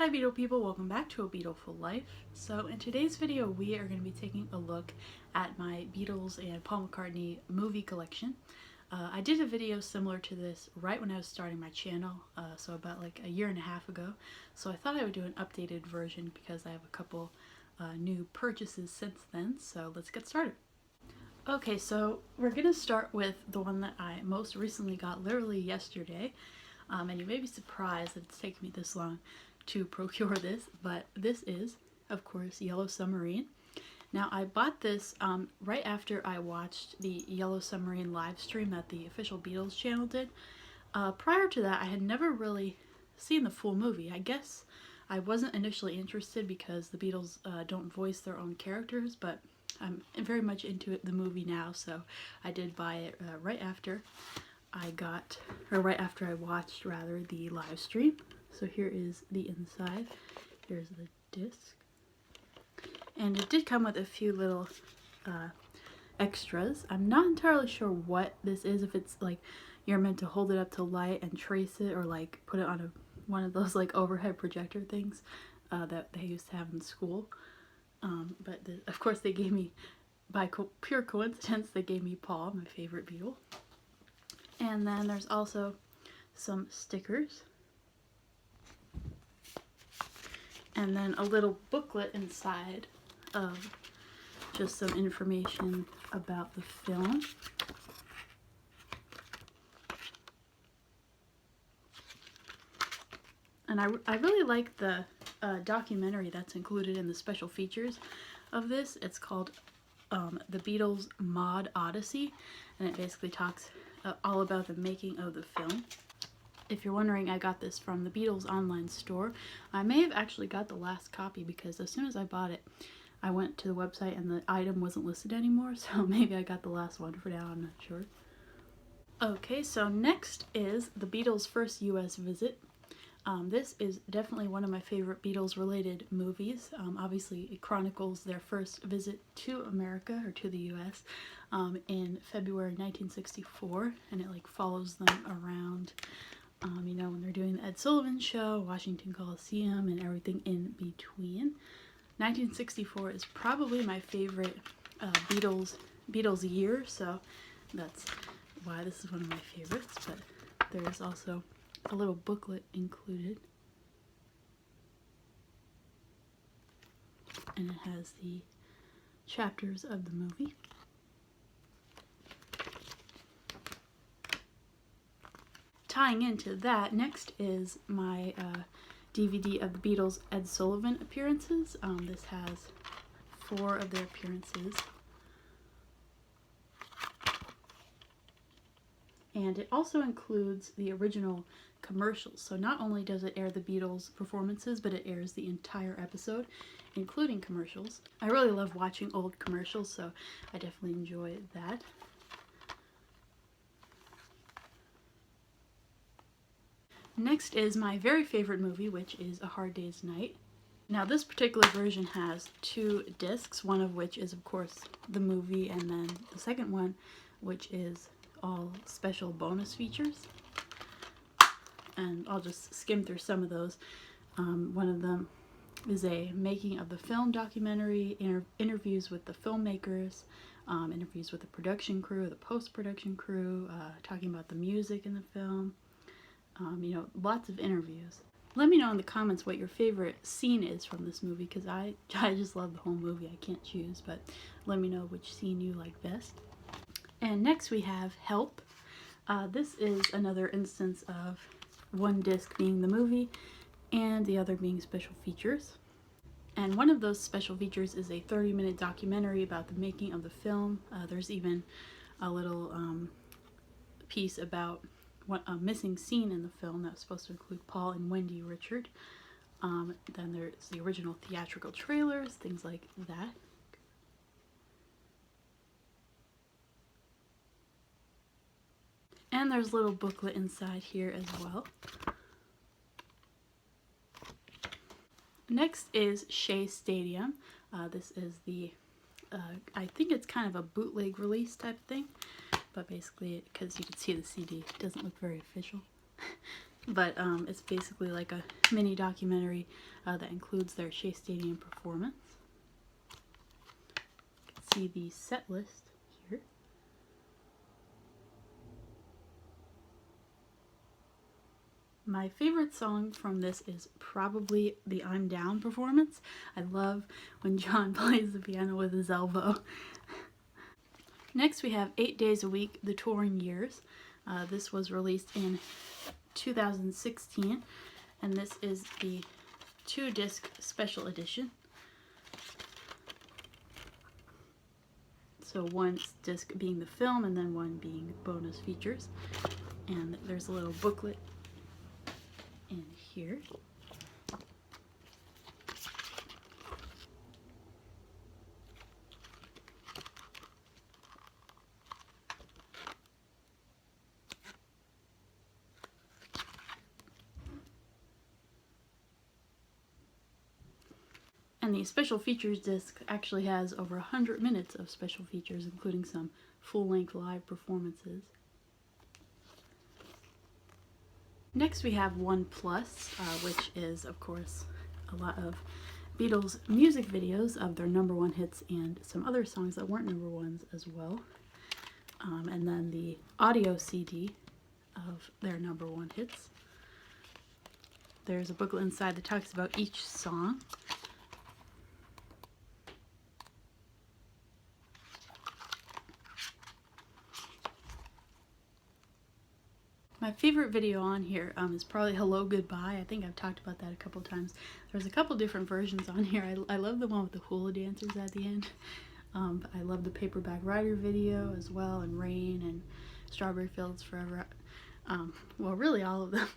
Hi Beatle people, welcome back to A Beatleful Life. So in today's video we are going to be taking a look at my Beatles and Paul McCartney movie collection. I did a video similar to this right when I was starting my channel, so about like a year and a half ago. So I thought I would do an updated version because I have a couple new purchases since then, so let's get started. Okay, so we're going to start with the one that I most recently got literally yesterday. And you may be surprised that it's taken me this long to procure this, but this is, of course, Yellow Submarine. Now, I bought this right after I watched the Yellow Submarine live stream that the official Beatles channel did. Prior to that, I had never really seen the full movie. I guess I wasn't initially interested because the Beatles don't voice their own characters, but I'm very much into the movie now, so I did buy it right after I watched the live stream. So here is the inside. Here's the disc. And it did come with a few little extras. I'm not entirely sure what this is, if it's like you're meant to hold it up to light and trace it, or like put it on one of those like overhead projector things that they used to have in school. But of course they gave me, by pure coincidence, they gave me Paul, my favorite Beatle. And then there's also some stickers. And then a little booklet inside of just some information about the film. And I really like the documentary that's included in the special features of this. It's called The Beatles Mod Odyssey, and it basically talks all about the making of the film. If you're wondering, I got this from the Beatles online store. I may have actually got the last copy because as soon as I bought it, I went to the website and the item wasn't listed anymore, so maybe I got the last one for now, I'm not sure. Okay, so next is the Beatles' first US visit. This is definitely one of my favorite Beatles-related movies. Obviously, it chronicles their first visit to America, or to the U.S., in February 1964, and it like follows them around, you know, when they're doing the Ed Sullivan Show, Washington Coliseum, and everything in between. 1964 is probably my favorite Beatles year, so that's why this is one of my favorites, but there's also a little booklet included, and it has the chapters of the movie. Tying into that, next is my DVD of the Beatles Ed Sullivan appearances. This has 4 of their appearances. And it also includes the original commercials. So not only does it air the Beatles performances, but it airs the entire episode, including commercials. I really love watching old commercials, so I definitely enjoy that. Next is my very favorite movie, which is A Hard Day's Night. Now this particular version has 2 discs, one of which is of course the movie, and then the second one, which is all special bonus features. And I'll just skim through some of those. One of them is a making of the film documentary, interviews with the filmmakers, interviews with the production crew, the post-production crew, talking about the music in the film, you know, lots of interviews. Let me know in the comments what your favorite scene is from this movie, because I just love the whole movie. I can't choose, but let me know which scene you like best. And next we have Help. This is another instance of one disc being the movie and the other being special features. And one of those special features is a 30-minute documentary about the making of the film. There's even a little piece about a missing scene in the film that was supposed to include Paul and Wendy Richard. Then there's the original theatrical trailers, things like that. And there's a little booklet inside here as well. Next is Shea Stadium. This is the, I think it's kind of a bootleg release type thing, but basically, because you can see the CD, it doesn't look very official. but it's basically like a mini documentary that includes their Shea Stadium performance. You can see the set list here. My favorite song from this is probably the I'm Down performance. I love when John plays the piano with his elbow. Next we have 8 Days a Week, The Touring Years. This was released in 2016, and this is the 2-disc special edition. So one disc being the film and then one being bonus features. And there's a little booklet in here. And the special features disc actually has over 100 minutes of special features, including some full-length live performances. Next we have 1 Plus, which is, of course, a lot of Beatles music videos of their #1 hits and some other songs that weren't #1s as well. And then the audio CD of their #1 hits. There's a booklet inside that talks about each song. My favorite video on here is probably Hello Goodbye. I think I've talked about that a couple times. There's a couple different versions on here. I love the one with the hula dancers at the end. But I love the Paperback Writer video as well, and Rain and Strawberry Fields Forever. Well, really all of them.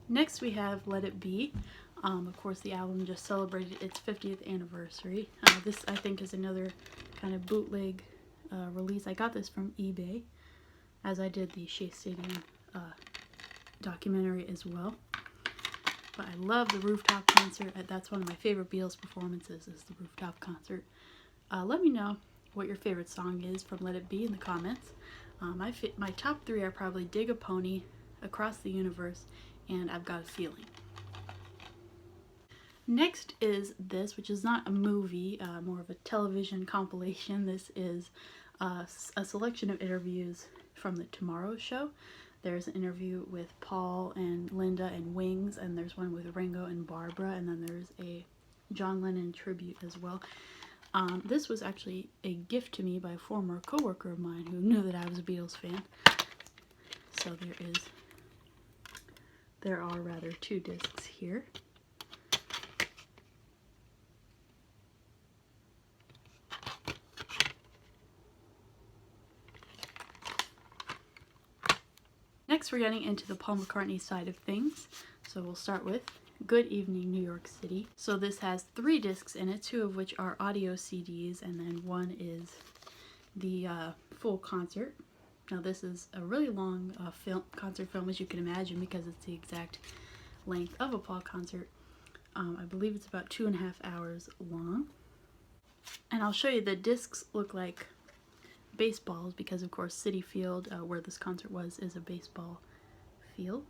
Next we have Let It Be. Of course, the album just celebrated its 50th anniversary. This, I think, is another kind of bootleg release. I got this from eBay, as I did the Shea Stadium documentary as well. But I love the rooftop concert. That's one of my favorite Beatles performances, is the rooftop concert. Let me know what your favorite song is from Let It Be in the comments. My top 3 are probably Dig a Pony, Across the Universe, and I've Got a Feeling. Next is this, which is not a movie, more of a television compilation. This is a selection of interviews from the Tomorrow Show. There's an interview with Paul and Linda and Wings, and there's one with Ringo and Barbara, and then there's a John Lennon tribute as well. This was actually a gift to me by a former coworker of mine who knew that I was a Beatles fan. So there are rather 2 discs here. Next we're getting into the Paul McCartney side of things. So we'll start with Good Evening New York City. So this has 3 discs in it, 2 of which are audio CDs, and then one is the full concert. Now this is a really long concert film, as you can imagine, because it's the exact length of a Paul concert. I believe it's about 2.5 hours long. And I'll show you the discs look like baseballs, because of course Citi Field, where this concert was, is a baseball field.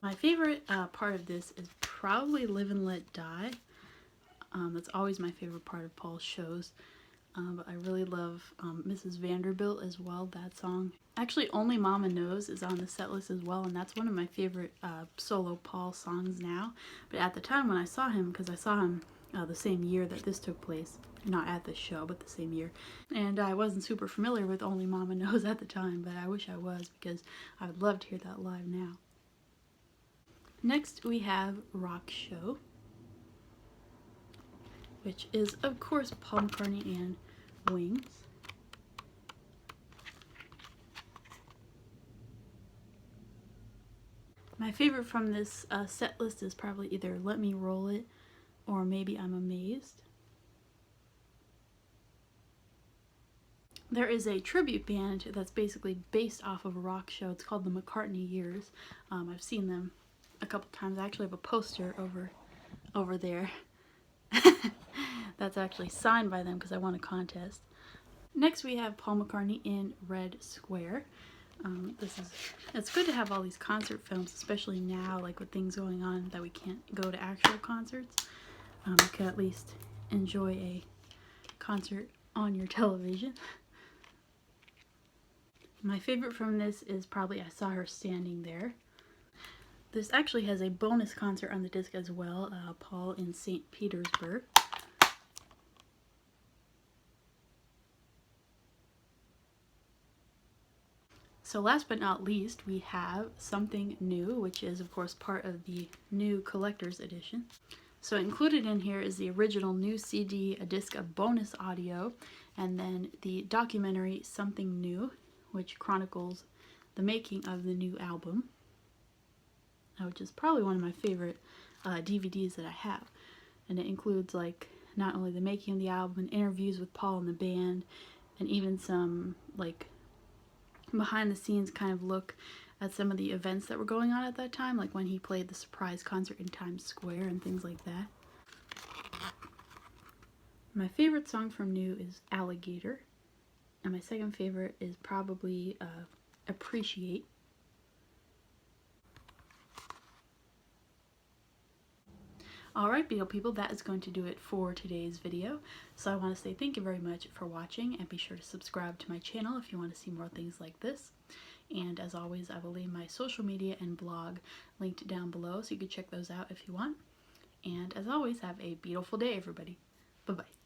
My favorite part of this is probably Live and Let Die. That's always my favorite part of Paul's shows. But I really love Mrs. Vanderbilt as well, that song. Actually, Only Mama Knows is on the set list as well, and that's one of my favorite solo Paul songs now. But at the time when I saw him, because I saw him the same year that this took place, not at this show, but the same year, and I wasn't super familiar with Only Mama Knows at the time, but I wish I was, because I would love to hear that live now. Next we have Rock Show, which is of course Paul McCartney and Wings. My favorite from this set list is probably either Let Me Roll It or Maybe I'm Amazed. There is a tribute band that's basically based off of a rock show. It's called the McCartney Years. I've seen them a couple times. I actually have a poster over there that's actually signed by them because I won a contest. Next we have Paul McCartney in Red Square. It's good to have all these concert films, especially now, like with things going on that we can't go to actual concerts. You can at least enjoy a concert on your television. My favorite from this is probably I Saw Her Standing There. This actually has a bonus concert on the disc as well, Paul in St. Petersburg. So last but not least, we have Something New, which is of course part of the new collector's edition. So included in here is the original new CD, a disc of bonus audio, and then the documentary Something New, which chronicles the making of the new album, which is probably one of my favorite DVDs that I have. And it includes like not only the making of the album and interviews with Paul and the band, and even some like behind the scenes kind of look at some of the events that were going on at that time, like when he played the surprise concert in Times Square and things like that. My favorite song from New is Alligator, and my second favorite is probably Appreciate. Alright, Beatle people, that is going to do it for today's video. So I want to say thank you very much for watching, and be sure to subscribe to my channel if you want to see more things like this. And as always, I will leave my social media and blog linked down below, so you can check those out if you want. And as always, have a beautiful day, everybody. Bye-bye.